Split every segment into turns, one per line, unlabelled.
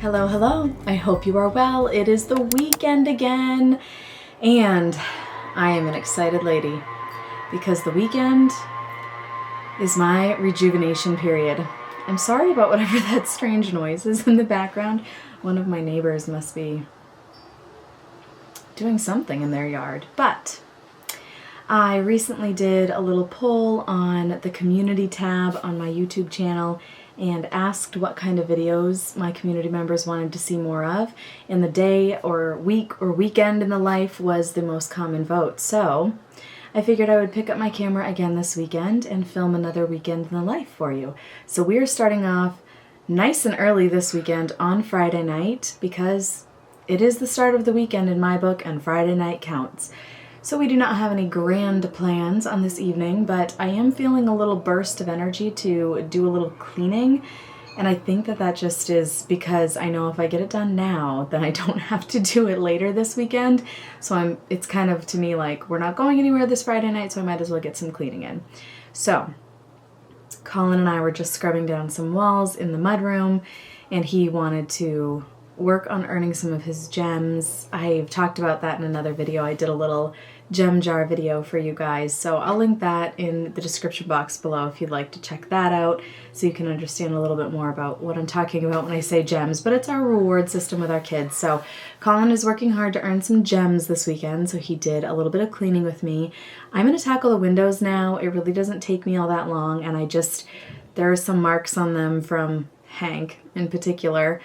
Hello, hello. I hope you are well. It is the weekend again, and I am an excited lady because the weekend is my rejuvenation period. I'm sorry about whatever that strange noise is in the background. One of my neighbors must be doing something in their yard, but I recently did a little poll on the community tab on my YouTube channel and asked what kind of videos my community members wanted to see more of, and the day or week or weekend in the life was the most common vote. So I figured I would pick up my camera again this weekend and film another weekend in the life for you. So we are starting off nice and early this weekend on Friday night because it is the start of the weekend in my book and Friday night counts. So we do not have any grand plans on this evening, but I am feeling a little burst of energy to do a little cleaning. And I think that just is because I know if I get it done now, then I don't have to do it later this weekend. So it's kind of to me like, we're not going anywhere this Friday night, so I might as well get some cleaning in. So Colin and I were just scrubbing down some walls in the mudroom, and he wanted to work on earning some of his gems. I've talked about that in another video. I did a little gem jar video for you guys, so I'll link that in the description box below if you'd like to check that out so you can understand a little bit more about what I'm talking about when I say gems. But it's our reward system with our kids. So Colin is working hard to earn some gems this weekend, so he did a little bit of cleaning with me. I'm going to tackle the windows now. It really doesn't take me all that long, and there are some marks on them from Hank in particular,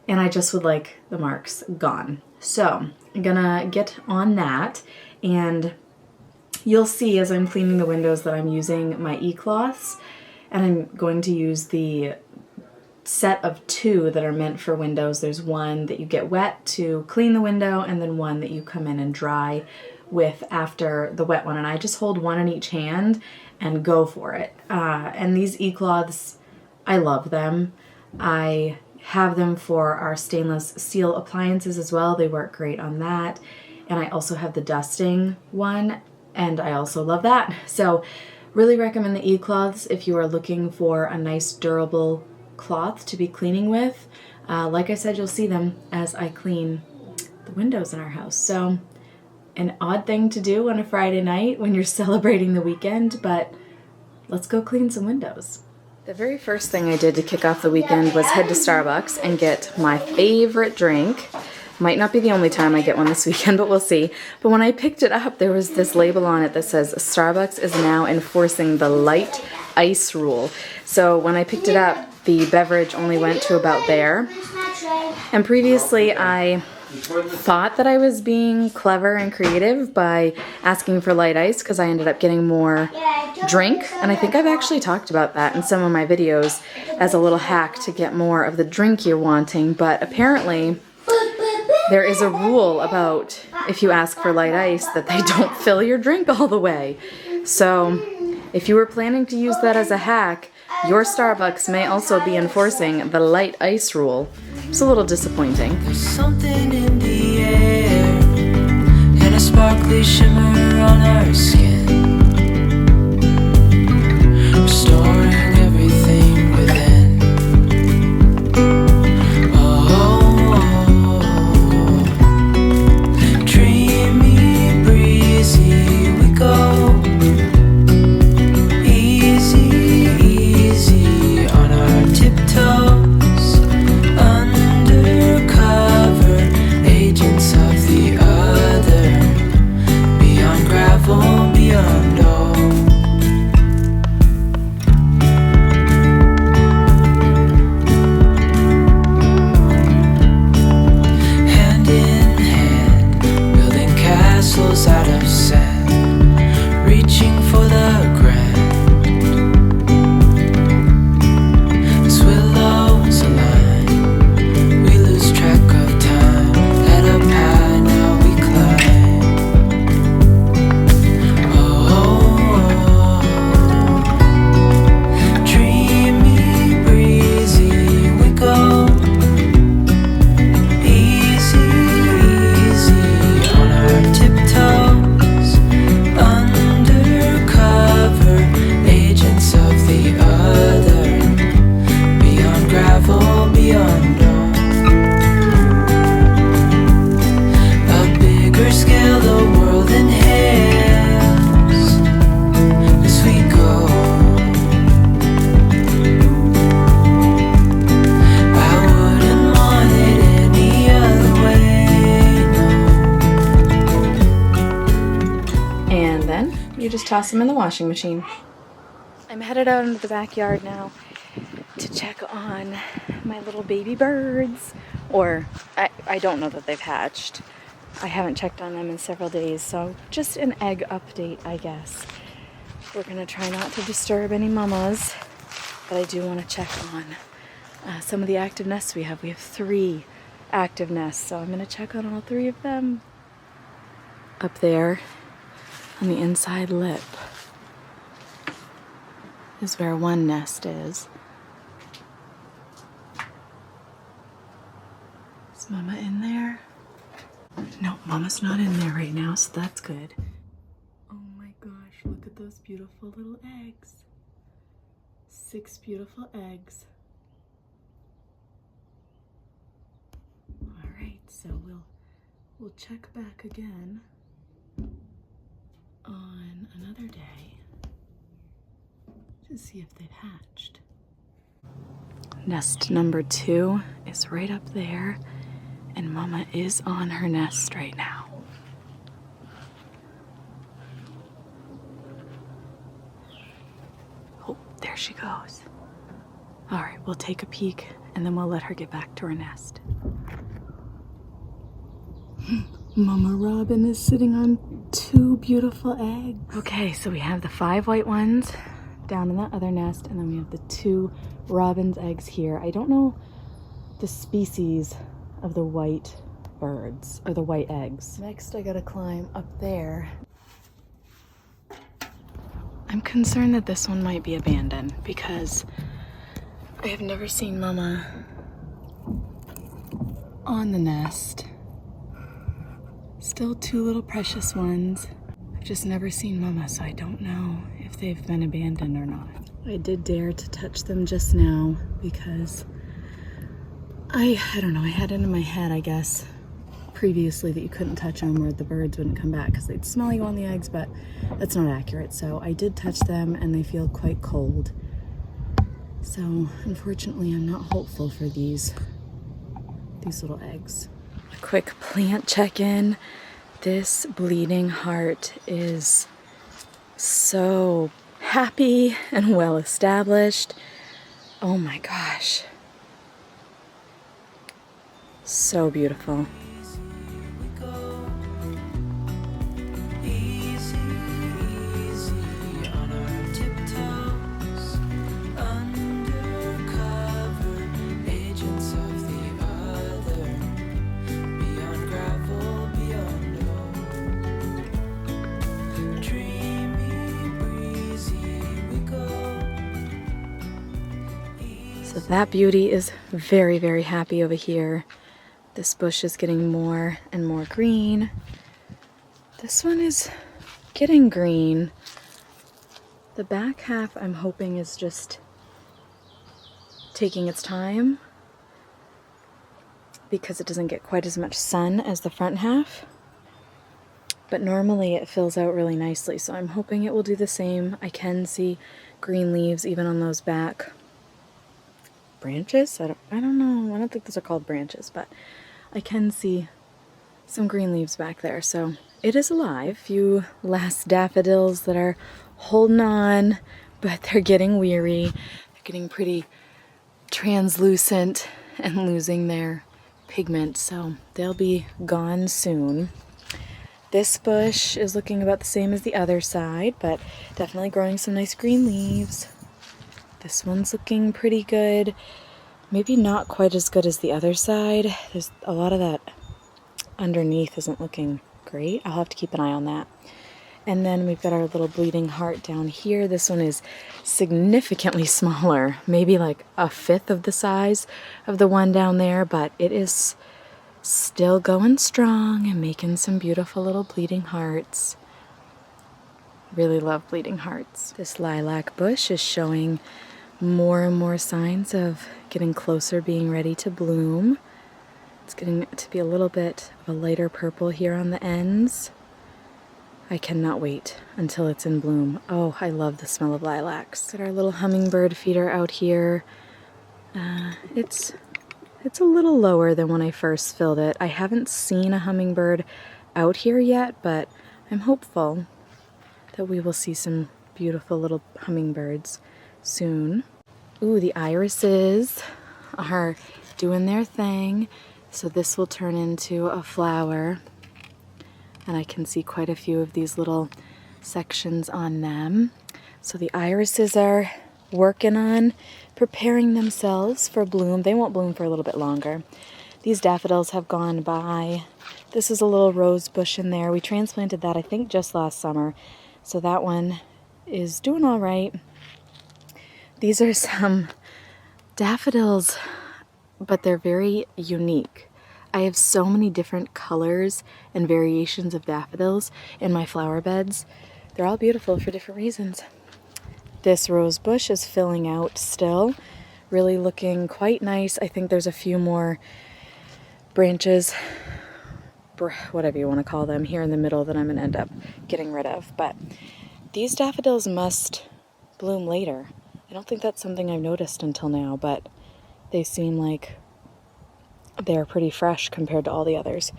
and I just would like the marks gone. So I'm gonna get on that, and you'll see as I'm cleaning the windows that I'm using my e-cloths, and I'm going to use the set of 2 that are meant for windows. There's one that you get wet to clean the window, and then one that you come in and dry with after the wet one, and I just hold one in each hand and go for it. And these e-cloths, I love them. I have them for our stainless steel appliances as well. They work great on that. And I also have the dusting one, and I also love that. So really recommend the e-cloths if you are looking for a nice durable cloth to be cleaning with. Like I said, you'll see them as I clean the windows in our house. So an odd thing to do on a Friday night when you're celebrating the weekend, but let's go clean some windows. The very first thing I did to kick off the weekend was head to Starbucks and get my favorite drink. Might not be the only time I get one this weekend, but we'll see. But when I picked it up, there was this label on it that says Starbucks is now enforcing the light ice rule. So when I picked it up, the beverage only went to about there. And previously I thought that I was being clever and creative by asking for light ice because I ended up getting more drink, and I think I've actually talked about that in some of my videos as a little hack to get more of the drink you're wanting. But apparently there is a rule about if you ask for light ice that they don't fill your drink all the way. So if you were planning to use that as a hack, your Starbucks may also be enforcing the light ice rule. It's a little disappointing.
There's something in the air and a sparkly shimmer on our skin, restoring everything within. Oh, dreamy, breezy, we go. Easy, easy on our tiptoes. Agents of the other, beyond gravel, beyond all. Hand in hand, building castles out of sand, reaching for the grand. As willows align, we lose track of time. Up high, now we climb. Oh, dreamy, breezy, we go. Easy, easy on our tiptoes. Undercover, agents of the other. Beyond gravel, beyond all.
toss them in the washing machine. I'm headed out into the backyard now to check on my little baby birds. Or, I don't know that they've hatched. I haven't checked on them in several days, so just an egg update, I guess. We're gonna try not to disturb any mamas, but I do want to check on some of the active nests we have. We have 3 active nests, so I'm gonna check on all 3 of them. Up there on the inside lip is where one nest is. Is Mama in there? No, Mama's not in there right now, so that's good. Oh my gosh, look at those beautiful little eggs. 6 beautiful eggs. All right, so we'll check back again on another day to see if they've hatched. Nest number 2 is right up there, and Mama is on her nest right now. Oh, there she goes. All right, we'll take a peek and then we'll let her get back to her nest. Mama Robin is sitting on 2 beautiful eggs. Okay, so we have the 5 white ones down in that other nest, and then we have the 2 robin's eggs here. I don't know the species of the white birds, or the white eggs. Next, I gotta climb up there. I'm concerned that this one might be abandoned because I have never seen Mama on the nest. Still 2 little precious ones. I've just never seen Mama, so I don't know if they've been abandoned or not. I did dare to touch them just now because I don't know, I had it in my head, I guess, previously that you couldn't touch them or the birds wouldn't come back because they'd smell you on the eggs, but that's not accurate. So I did touch them and they feel quite cold. So unfortunately, I'm not hopeful for these little eggs. A quick plant check-in. This bleeding heart is so happy and well established. Oh my gosh. So beautiful. So that beauty is very, very happy over here. This bush is getting more and more green. This one is getting green. The back half, I'm hoping, is just taking its time because it doesn't get quite as much sun as the front half. But normally it fills out really nicely, so I'm hoping it will do the same. I can see green leaves even on those back branches. I don't know. I don't think those are called branches, but I can see some green leaves back there. So it is alive. A few last daffodils that are holding on, but they're getting weary. They're getting pretty translucent and losing their pigment, so they'll be gone soon. This bush is looking about the same as the other side, but definitely growing some nice green leaves. This one's looking pretty good. Maybe not quite as good as the other side. There's a lot of that underneath isn't looking great. I'll have to keep an eye on that. And then we've got our little bleeding heart down here. This one is significantly smaller, maybe like a fifth of the size of the one down there, but it is still going strong and making some beautiful little bleeding hearts. Really love bleeding hearts. This lilac bush is showing more and more signs of getting closer, being ready to bloom. It's getting to be a little bit of a lighter purple here on the ends. I cannot wait until it's in bloom. Oh, I love the smell of lilacs. Got our little hummingbird feeder out here. It's a little lower than when I first filled it. I haven't seen a hummingbird out here yet, but I'm hopeful. that we will see some beautiful little hummingbirds soon. Ooh, the irises are doing their thing. So this will turn into a flower. And I can see quite a few of these little sections on them. So the irises are working on preparing themselves for bloom. They won't bloom for a little bit longer. These daffodils have gone by. This is a little rose bush in there. We transplanted that, I think, just last summer. So that one is doing all right. These are some daffodils, but they're very unique. I have so many different colors and variations of daffodils in my flower beds. They're all beautiful for different reasons. This rose bush is filling out still, really looking quite nice. I think there's a few more branches, whatever you want to call them, here in the middle that I'm going to end up getting rid of. But these daffodils must bloom later. I don't think that's something I've noticed until now, but they seem like they're pretty fresh compared to all the others.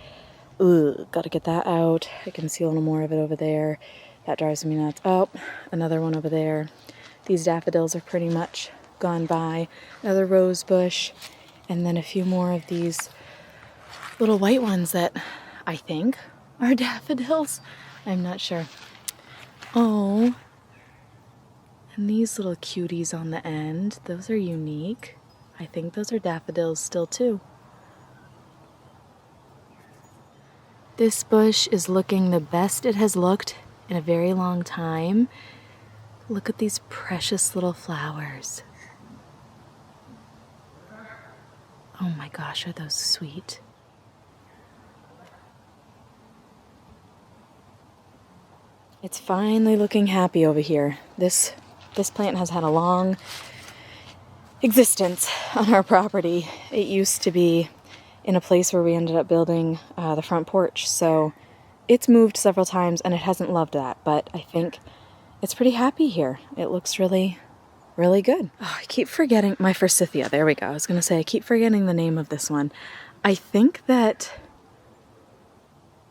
Ooh, gotta get that out. I can see a little more of it over there. That drives me nuts. Oh, another one over there. These daffodils are pretty much gone by. Another rose bush, and then a few more of these little white ones that I think are daffodils. I'm not sure. Oh, and these little cuties on the end, those are unique. I think those are daffodils still too. This bush is looking the best it has looked in a very long time. Look at these precious little flowers. Oh my gosh, are those sweet? It's finally looking happy over here. This plant has had a long existence on our property. It used to be in a place where we ended up building the front porch. So it's moved several times and it hasn't loved that, but I think it's pretty happy here. It looks really, really good. Oh, I keep forgetting my forsythia. There we go. I was going to say, I keep forgetting the name of this one. I think that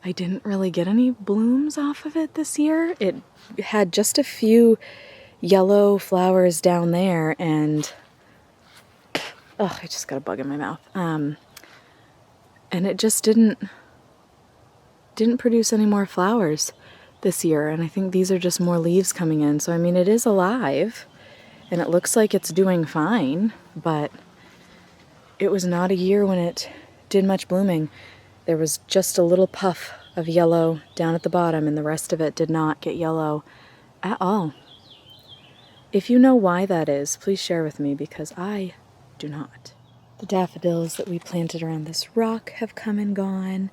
I didn't really get any blooms off of it this year. It had just a few yellow flowers down there and oh, I just got a bug in my mouth. And it just didn't produce any more flowers this year. And I think these are just more leaves coming in. So, I mean, it is alive and it looks like it's doing fine, but it was not a year when it did much blooming. There was just a little puff of yellow down at the bottom and the rest of it did not get yellow at all. If you know why that is, please share with me because I do not. The daffodils that we planted around this rock have come and gone.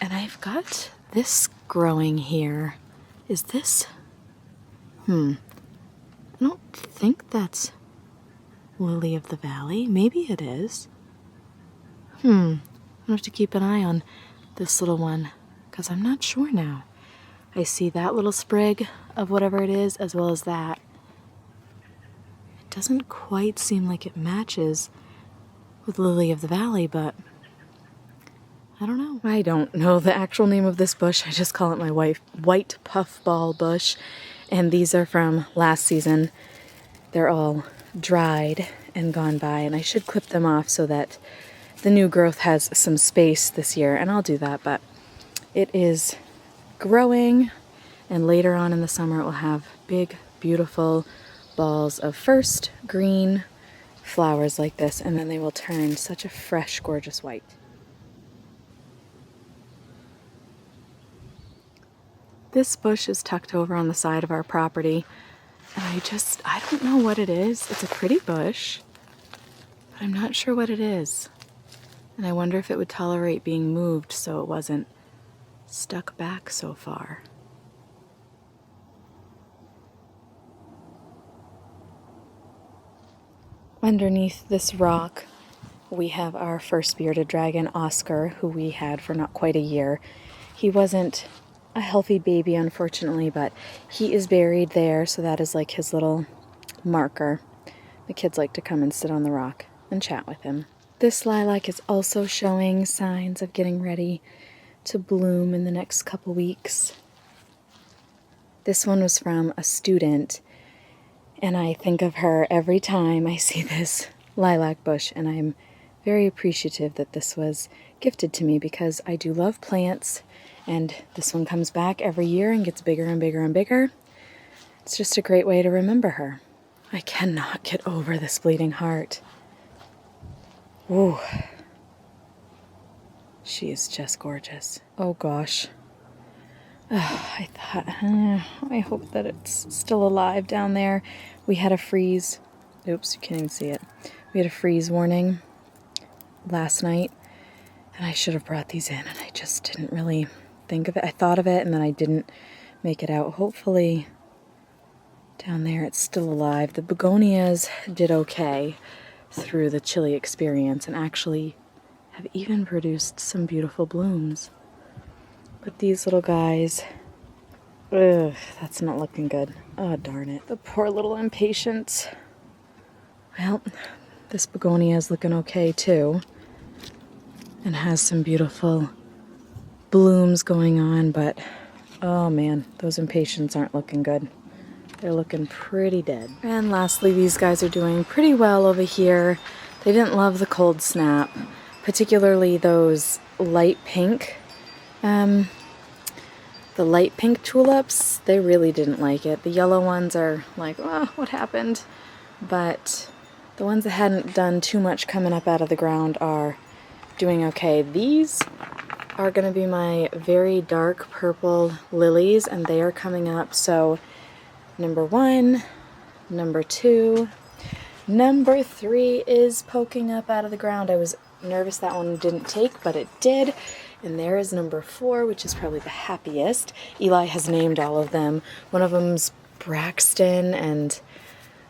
And I've got this growing here. Is this? I don't think that's lily of the valley. Maybe it is. I'll have to keep an eye on this little one because I'm not sure now. I see that little sprig of whatever it is as well as that. It doesn't quite seem like it matches with lily of the valley, but I don't know. I don't know the actual name of this bush. I just call it my white puffball bush. And these are from last season. They're all dried and gone by, and I should clip them off so that the new growth has some space this year, and I'll do that, but it is growing, and later on in the summer it will have big, beautiful balls of first green flowers like this, and then they will turn such a fresh, gorgeous white. This bush is tucked over on the side of our property, and I don't know what it is. It's a pretty bush, but I'm not sure what it is. And I wonder if it would tolerate being moved so it wasn't stuck back so far. Underneath this rock, we have our first bearded dragon, Oscar, who we had for not quite a year. He wasn't a healthy baby, unfortunately, but he is buried there, so that is like his little marker. The kids like to come and sit on the rock and chat with him. This lilac is also showing signs of getting ready to bloom in the next couple weeks. This one was from a student, and I think of her every time I see this lilac bush, and I'm very appreciative that this was gifted to me because I do love plants, and this one comes back every year and gets bigger and bigger and bigger. It's just a great way to remember her. I cannot get over this bleeding heart. Ooh. She is just gorgeous. Oh gosh. I thought, I hope that it's still alive down there. We had a freeze. Oops, you can't even see it. We had a freeze warning last night, and I should have brought these in, and I just didn't really think of it. I thought of it, and then I didn't make it out. Hopefully down there it's still alive. The begonias did okay through the chilly experience and actually have even produced some beautiful blooms. But these little guys, ugh, that's not looking good. Oh, darn it. The poor little impatiens. Well, this begonia is looking okay too, and has some beautiful blooms going on, but oh man, those impatiens aren't looking good. They're looking pretty dead. And lastly, these guys are doing pretty well over here. They didn't love the cold snap, particularly those light pink. The light pink tulips, they really didn't like it. The yellow ones are like, oh, what happened? But the ones that hadn't done too much coming up out of the ground are doing okay. These are going to be my very dark purple lilies, and they are coming up. So number 1, number 2, number 3 is poking up out of the ground. I was nervous that one didn't take, but it did. And there is number 4, which is probably the happiest. Eli has named all of them. One of them's Braxton, and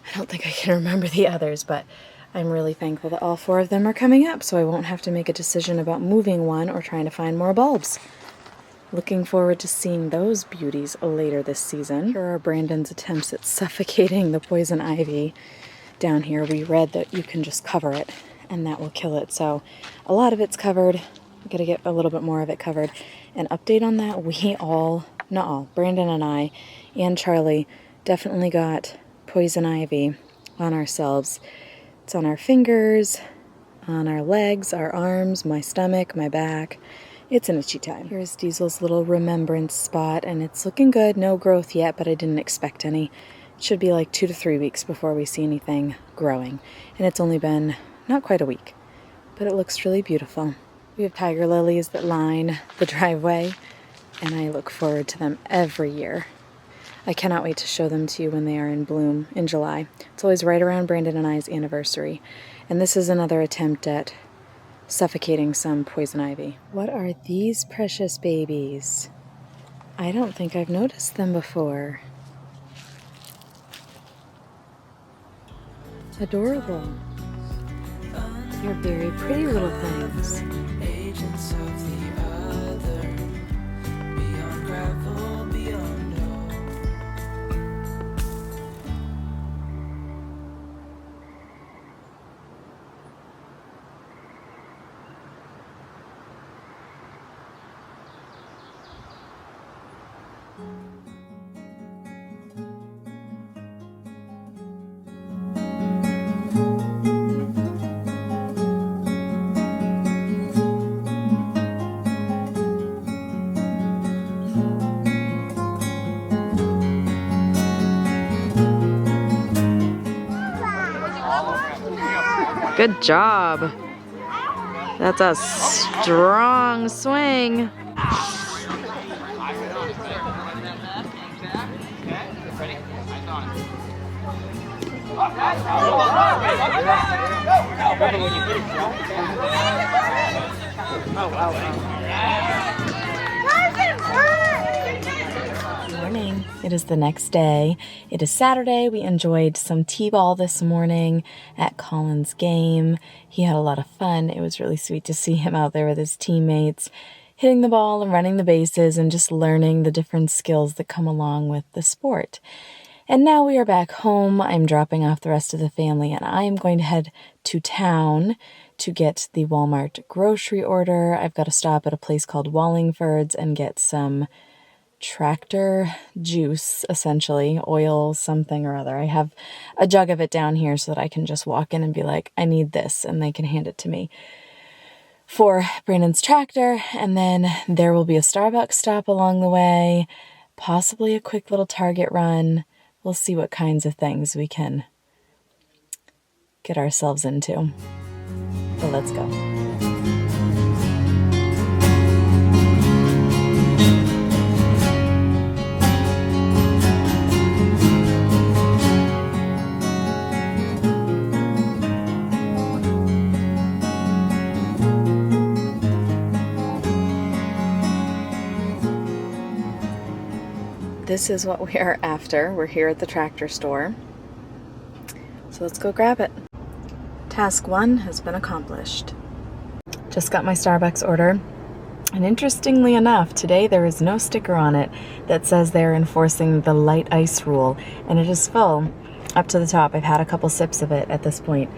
I don't think I can remember the others, but I'm really thankful that all 4 of them are coming up, so I won't have to make a decision about moving one or trying to find more bulbs. Looking forward to seeing those beauties later this season. Here are Brandon's attempts at suffocating the poison ivy down here. We read that you can just cover it, and that will kill it. So a lot of it's covered. We gotta get a little bit more of it covered. An update on that, we all, not all, Brandon and I and Charlie definitely got poison ivy on ourselves. It's on our fingers, on our legs, our arms, my stomach, my back. It's an itchy time. Here's Diesel's little remembrance spot, and it's looking good. No growth yet, but I didn't expect any. It should be like 2 to 3 weeks before we see anything growing. And it's only been not quite a week, but it looks really beautiful. We have tiger lilies that line the driveway, and I look forward to them every year. I cannot wait to show them to you when they are in bloom in July. It's always right around Brandon and I's anniversary. And this is another attempt at suffocating some poison ivy. What are these precious babies? I don't think I've noticed them before. Adorable. They're very pretty little things.
Agents of the other, beyond gravel, beyond
Good job. That's a strong swing. Morning. It is the next day. It is Saturday. We enjoyed some t-ball this morning at Colin's game. He had a lot of fun. It was really sweet to see him out there with his teammates, hitting the ball and running the bases and just learning the different skills that come along with the sport. And now we are back home. I'm dropping off the rest of the family, and I am going to head to town to get the Walmart grocery order. I've got to stop at a place called Wallingford's and get some tractor juice, essentially, oil something or other. I have a jug of it down here so that I can just walk in and be like, I need this, and they can hand it to me for Brandon's tractor. And then there will be a Starbucks stop along the way, possibly a quick little Target run. We'll see what kinds of things we can get ourselves into. But let's go. This is what we are after. We're here at the tractor store. So let's go grab it. Task 1 has been accomplished. Just got my Starbucks order. And interestingly enough, today there is no sticker on it that says they're enforcing the light ice rule. And it is full up to the top. I've had a couple sips of it at this point.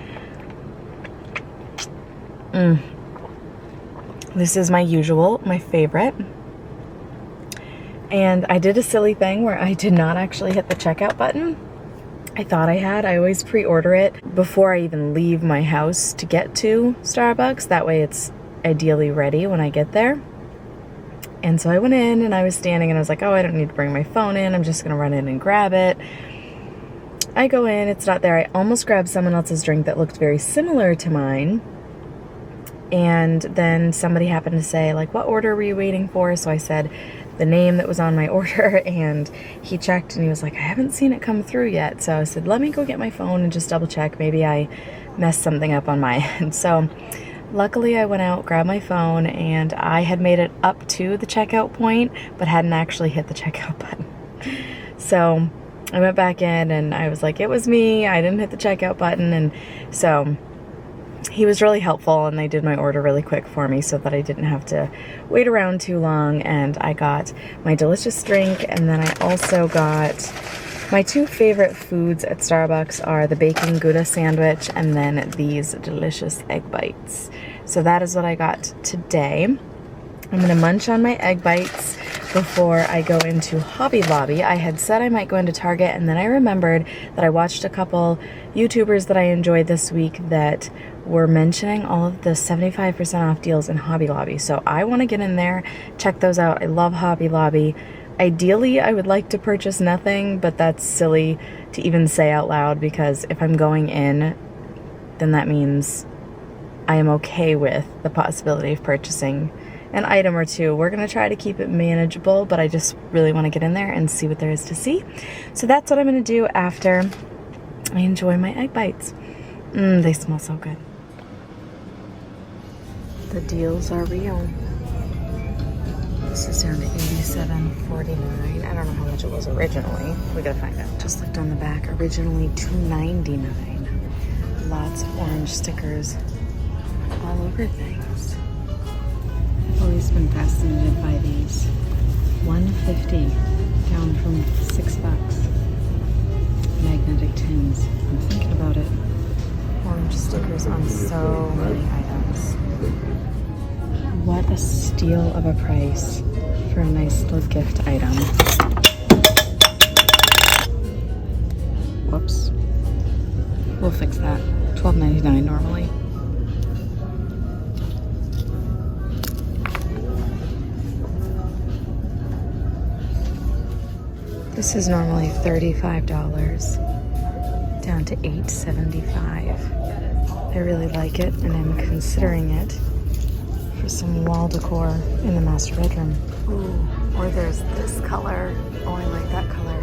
This is my usual, my favorite. And I did a silly thing where I did not actually hit the checkout button. I thought I had. I always pre-order it before I even leave my house to get to Starbucks. That way it's ideally ready when I get there. And so I went in and I was standing and I was like, oh, I don't need to bring my phone in. I'm just going to run in and grab it. I go in, it's not there. I almost grabbed someone else's drink that looked very similar to mine. And then somebody happened to say, like, what order were you waiting for? So I said the name that was on my order, and he checked and he was like, I haven't seen it come through yet. So I said, let me go get my phone and just double check. Maybe I messed something up on my end. So luckily I went out, grabbed my phone, and I had made it up to the checkout point, but hadn't actually hit the checkout button. So I went back in and I was like, it was me. I didn't hit the checkout button. And so he was really helpful, and they did my order really quick for me so that I didn't have to wait around too long. And I got my delicious drink, and then I also got my 2 favorite foods at Starbucks are the bacon Gouda sandwich and then these delicious egg bites. So that is what I got today. I'm going to munch on my egg bites before I go into Hobby Lobby. I had said I might go into Target, and then I remembered that I watched a couple YouTubers that I enjoyed this week that were mentioning all of the 75% off deals in Hobby Lobby. So I want to get in there, check those out. I love Hobby Lobby. Ideally, I would like to purchase nothing, but that's silly to even say out loud, because if I'm going in, then that means I am okay with the possibility of purchasing an item or two. We're going to try to keep it manageable, but I just really want to get in there and see what there is to see. So that's what I'm going to do after I enjoy my egg bites. They smell so good. The deals are real. This is down to $87.49. I don't know how much it was originally. We gotta find out. Just looked on the back. Originally $2.99. Lots of orange stickers all over things. I've always been fascinated by these. $1.50 down from $6. Magnetic tins. I'm thinking about it. Orange stickers on so many items. What a steal of a price for a nice little gift item. Whoops. We'll fix that. $12.99 normally. This is normally $35, down to $8.75. I really like it, and I'm considering it for some wall decor in the master bedroom. Ooh, or there's this color. Oh, I like that color.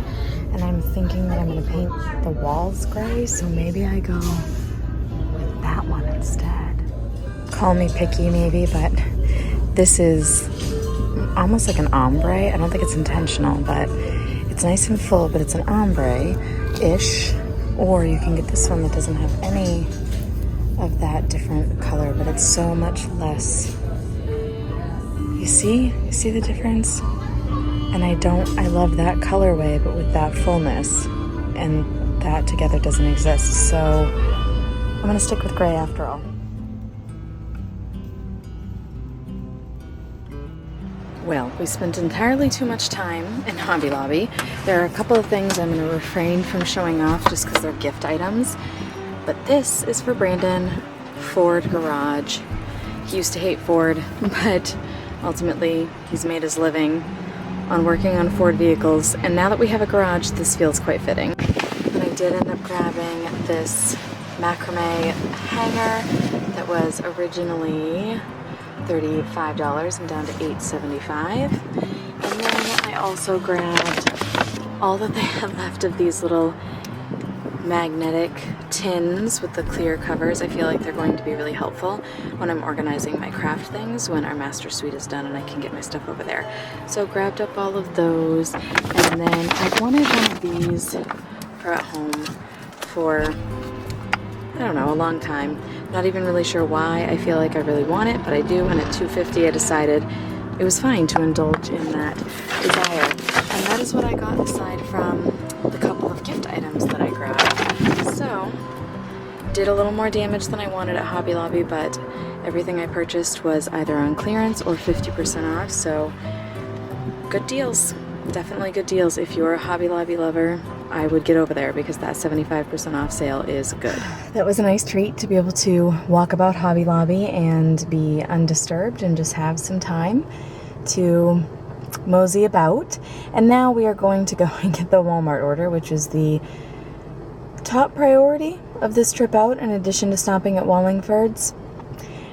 And I'm thinking that I'm going to paint the walls gray, so maybe I go with that one instead. Call me picky maybe, but this is almost like an ombre. I don't think it's intentional, but it's nice and full, but it's an ombre-ish. Or you can get this one that doesn't have any of that different color, but it's so much less. You see the difference? And I love that colorway, but with that fullness, and that together doesn't exist. So I'm gonna stick with gray after all. Well, we spent entirely too much time in Hobby Lobby. There are a couple of things I'm going to refrain from showing off just because they're gift items. But this is for Brandon, Ford Garage. He used to hate Ford, but ultimately he's made his living on working on Ford vehicles. And now that we have a garage, this feels quite fitting. But I did end up grabbing this macrame hanger that was originally $35 and down to $8.75. And then I also grabbed all that they had left of these little magnetic tins with the clear covers. I feel like they're going to be really helpful when I'm organizing my craft things when our master suite is done and I can get my stuff over there. So grabbed up all of those, and then I wanted one of these for at home for, I don't know, a long time. Not even really sure why I feel like I really want it, but I do, and at $2.50 I decided it was fine to indulge in that desire. And that is what I got aside from the couple of gift items that I grabbed. So, did a little more damage than I wanted at Hobby Lobby, but everything I purchased was either on clearance or 50% off, so good deals. Definitely good deals. If you're a Hobby Lobby lover, I would get over there because that 75% off sale is good. That was a nice treat to be able to walk about Hobby Lobby and be undisturbed and just have some time to mosey about. And now we are going to go and get the Walmart order, which is the top priority of this trip out, in addition to stopping at Wallingford's.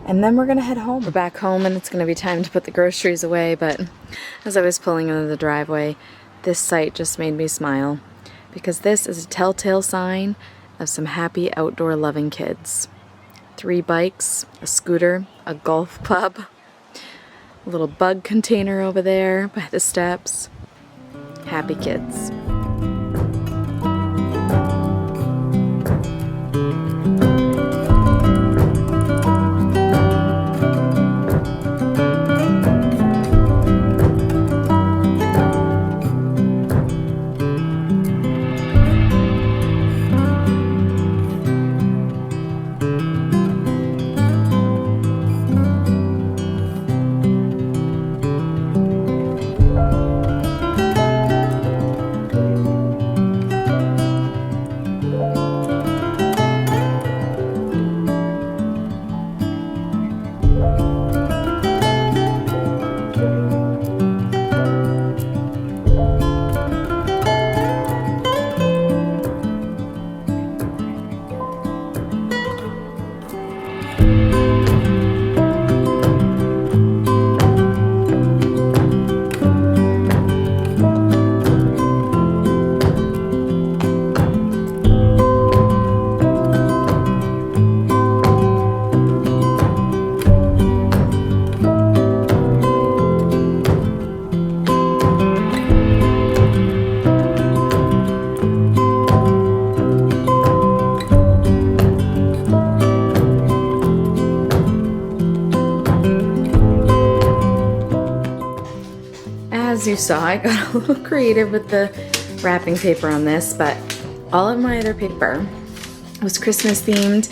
And then we're gonna head home. We're back home and it's gonna be time to put the groceries away, but as I was pulling into the driveway, this sight just made me smile, because this is a telltale sign of some happy outdoor loving kids. 3 bikes, a scooter, a golf club, a little bug container over there by the steps. Happy kids. As you saw, I got a little creative with the wrapping paper on this, but all of my other paper was Christmas themed,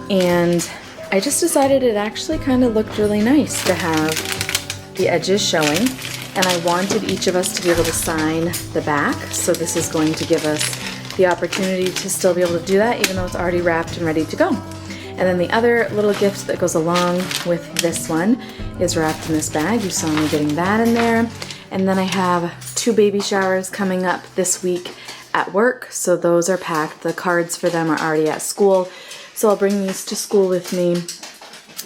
and I just decided it actually kind of looked really nice to have the edges showing, and I wanted each of us to be able to sign the back, so this is going to give us the opportunity to still be able to do that even though it's already wrapped and ready to go. And then the other little gift that goes along with this one is wrapped in this bag. You saw me getting that in there. And then I have 2 baby showers coming up this week at work, so those are packed. The cards for them are already at school, so I'll bring these to school with me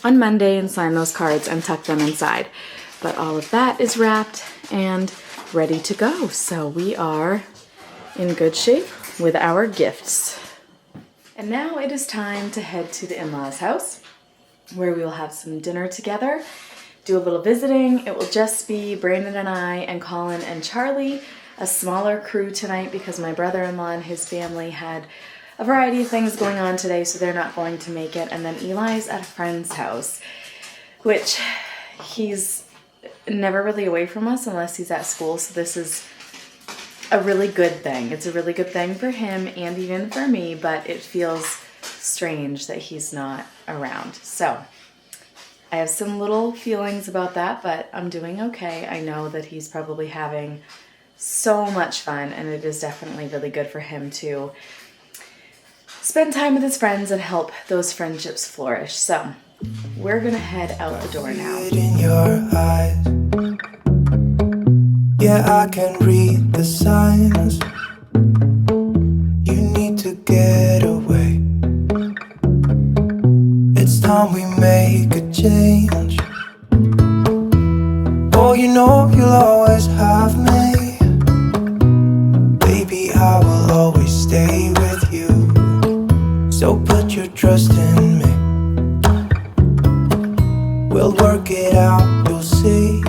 on Monday and sign those cards and tuck them inside. But all of that is wrapped and ready to go, so we are in good shape with our gifts. And now it is time to head to the in-laws' house, where we will have some dinner together, do a little visiting. It will just be Brandon and I and Colin and Charlie, a smaller crew tonight because my brother-in-law and his family had a variety of things going on today, so they're not going to make it. And then Eli's at a friend's house, which he's never really away from us unless he's at school, so this is a really good thing. It's a really good thing for him and even for me, but it feels strange that he's not around. So I have some little feelings about that, but I'm doing okay. I know that he's probably having so much fun, and it is definitely really good for him to spend time with his friends and help those friendships flourish. So we're gonna head out the door now.
In your eyes, yeah, I can read the signs. You need to get away. It's time we make a change. Oh, you know you'll always have me. Baby, I will always stay with you. So put your trust in me. We'll work it out, you'll see.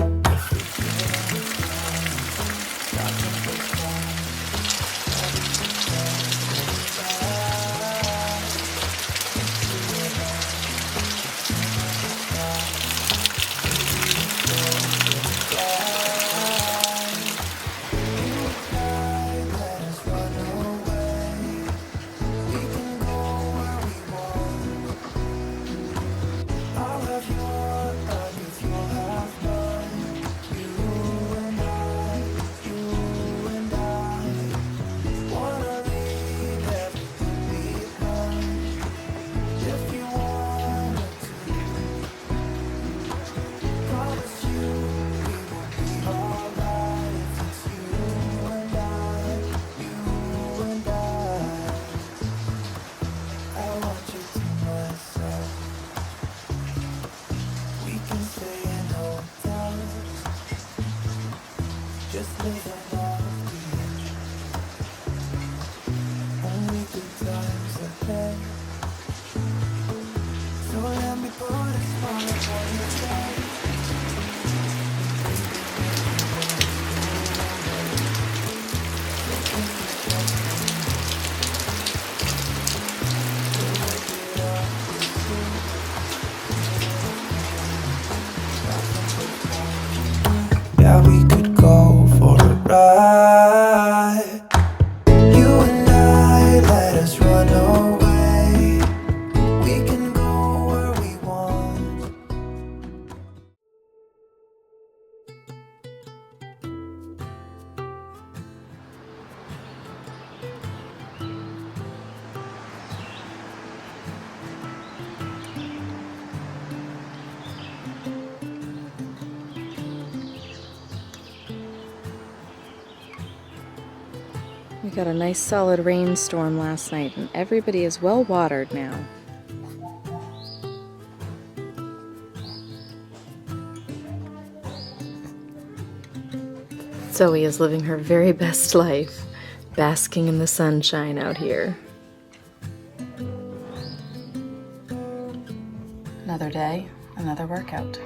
Yeah, we could go for a ride. You and I, let us run away. We can go where we want.
We got a nice solid rainstorm last night, and everybody is well watered now. Zoe is living her very best life, basking in the sunshine out here. Another day, another workout.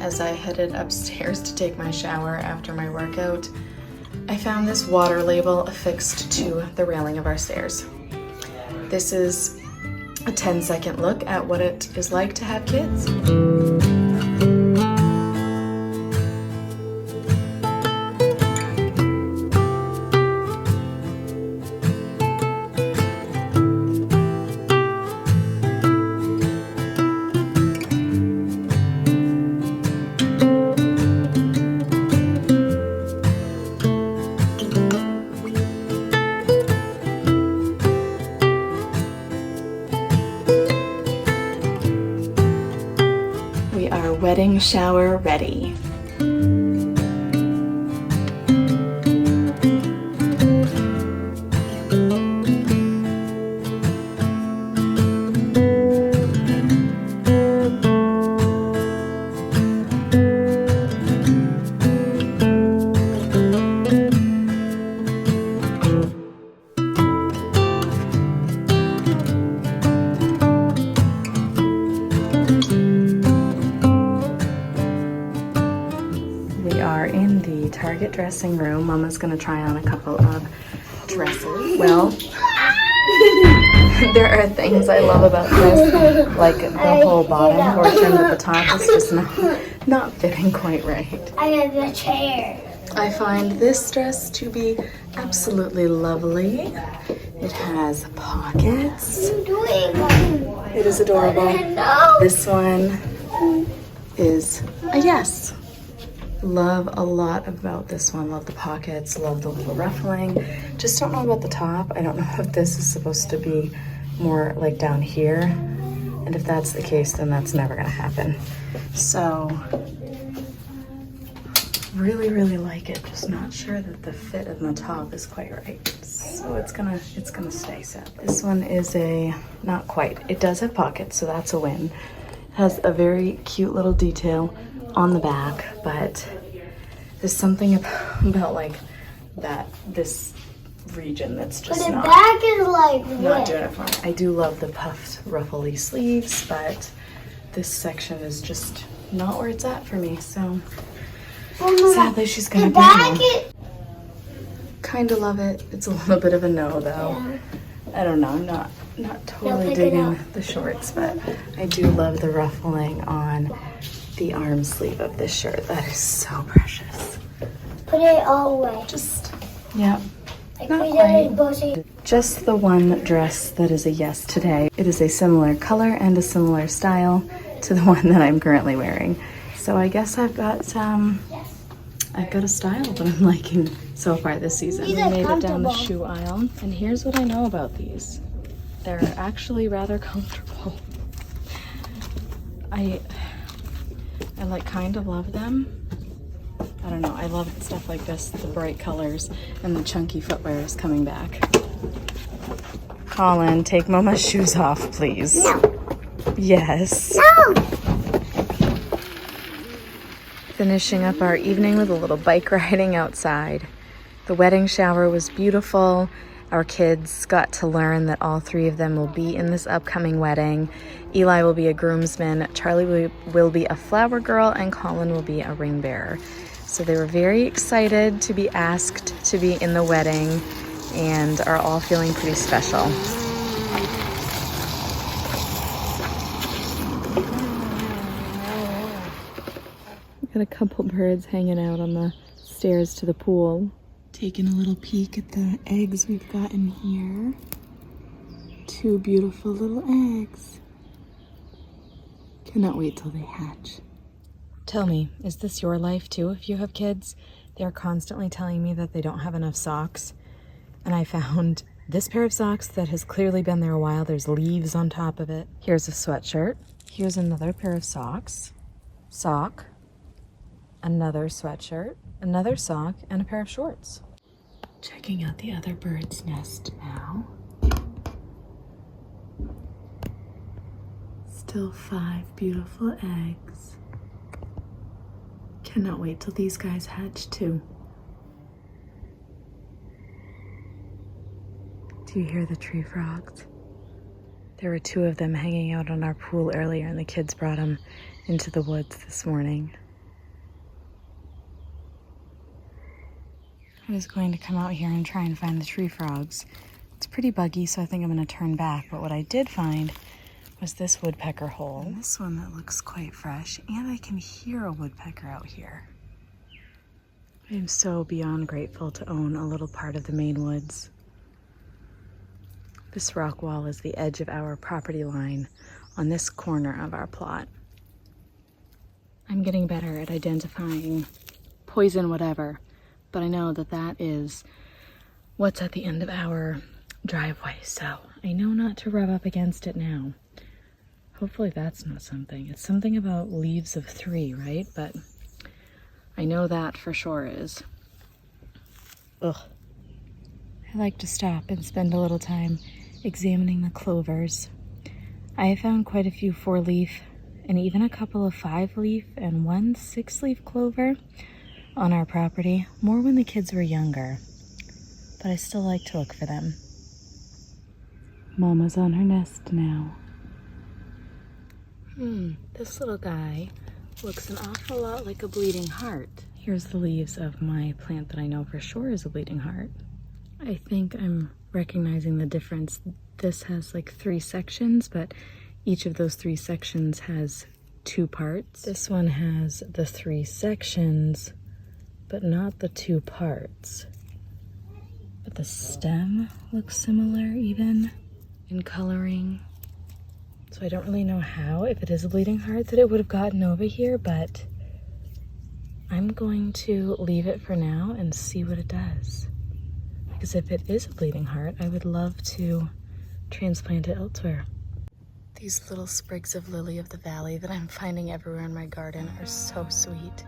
As I headed upstairs to take my shower after my workout, I found this water label affixed to the railing of our stairs. This is a 10-second look at what it is like to have kids. Wedding shower ready. Target dressing room. Mama's gonna try on a couple of dresses. Well, there are things I love about this, like the whole bottom portion, but the top is just not fitting quite right.
I got the chair.
I find this dress to be absolutely lovely. It has pockets.
What are you doing?
It is adorable.
No.
This one is a yes. Love a lot about this one. Love the pockets, love the little ruffling. Just don't know about the top. I don't know if this is supposed to be more like down here. And if that's the case, then that's never gonna happen. So, really, really like it. Just not sure that the fit of the top is quite right. So it's gonna stay set. This one is a, not quite. It does have pockets, so that's a win. It has a very cute little detail on the back, but there's something about like this region that's just
But the
not,
back is like
not
wet.
doing it for me. I do love the puffed ruffly sleeves, but this section is just not where it's at for me. So sadly, she's gonna
The
be
back
home.
is
Kind of love it. It's a little bit of a no though. I don't know. I'm not totally
pick it
digging
up.
the shorts, but I do love the ruffling on the arm sleeve of this shirt. That is so precious.
put it all away.
Just, yeah.
Like
not
we
quite.
did bossy.
Just the one dress that is a yes today. It is a similar color and a similar style to the one that I'm currently wearing. So I guess I've got a style that I'm liking so far this season.
These
We
are
made it down the
comfortable.
shoe aisle, and here's what I know about these. They're actually rather comfortable. I like kind of love them. I don't know, I love stuff like this, the bright colors and the chunky footwear is coming back. Colin, take Mama's shoes off, please.
No.
Yes.
No.
Finishing up our evening with a little bike riding outside. The wedding shower was beautiful. Our kids got to learn that all three of them will be in this upcoming wedding. Eli will be a groomsman, Charlie will be a flower girl, and Colin will be a ring bearer. So they were very excited to be asked to be in the wedding and are all feeling pretty special. Got a couple birds hanging out on the stairs to the pool. Taking a little peek at the eggs we've got in here. Two beautiful little eggs. Cannot wait till they hatch. Tell me, is this your life too if you have kids? They're constantly telling me that they don't have enough socks. And I found this pair of socks that has clearly been there a while. There's leaves on top of it. Here's a sweatshirt. Here's another pair of socks. Sock. Another sweatshirt. Another sock. And a pair of shorts. Checking out the other bird's nest now. Still 5 beautiful eggs. Cannot wait till these guys hatch too. Do you hear the tree frogs? There were 2 of them hanging out on our pool earlier and the kids brought them into the woods this morning. I was going to come out here and try and find the tree frogs. It's pretty buggy, so I think I'm going to turn back, but what I did find was this woodpecker hole. And this one that looks quite fresh, and I can hear a woodpecker out here. I am so beyond grateful to own a little part of the Maine woods. This rock wall is the edge of our property line on this corner of our plot. I'm getting better at identifying poison whatever, but I know that that is what's at the end of our driveway, so I know not to rub up against it now. Hopefully that's not something. It's something about leaves of 3, right? But I know that for sure is. Ugh. I like to stop and spend a little time examining the clovers. I have found quite a few 4-leaf and even a couple of 5-leaf and 1 6-leaf clover on our property, more when the kids were younger, but I still like to look for them. Mama's on her nest now. This little guy looks an awful lot like a bleeding heart. Here's the leaves of my plant that I know for sure is a bleeding heart. I think I'm recognizing the difference. This has like 3 sections, but each of those 3 sections has 2 parts. This one has the 3 sections, but not the two parts. But the stem looks similar even in coloring. So I don't really know how, if it is a bleeding heart, that it would have gotten over here, but I'm going to leave it for now and see what it does. Because if it is a bleeding heart, I would love to transplant it elsewhere. These little sprigs of lily of the valley that I'm finding everywhere in my garden are so sweet.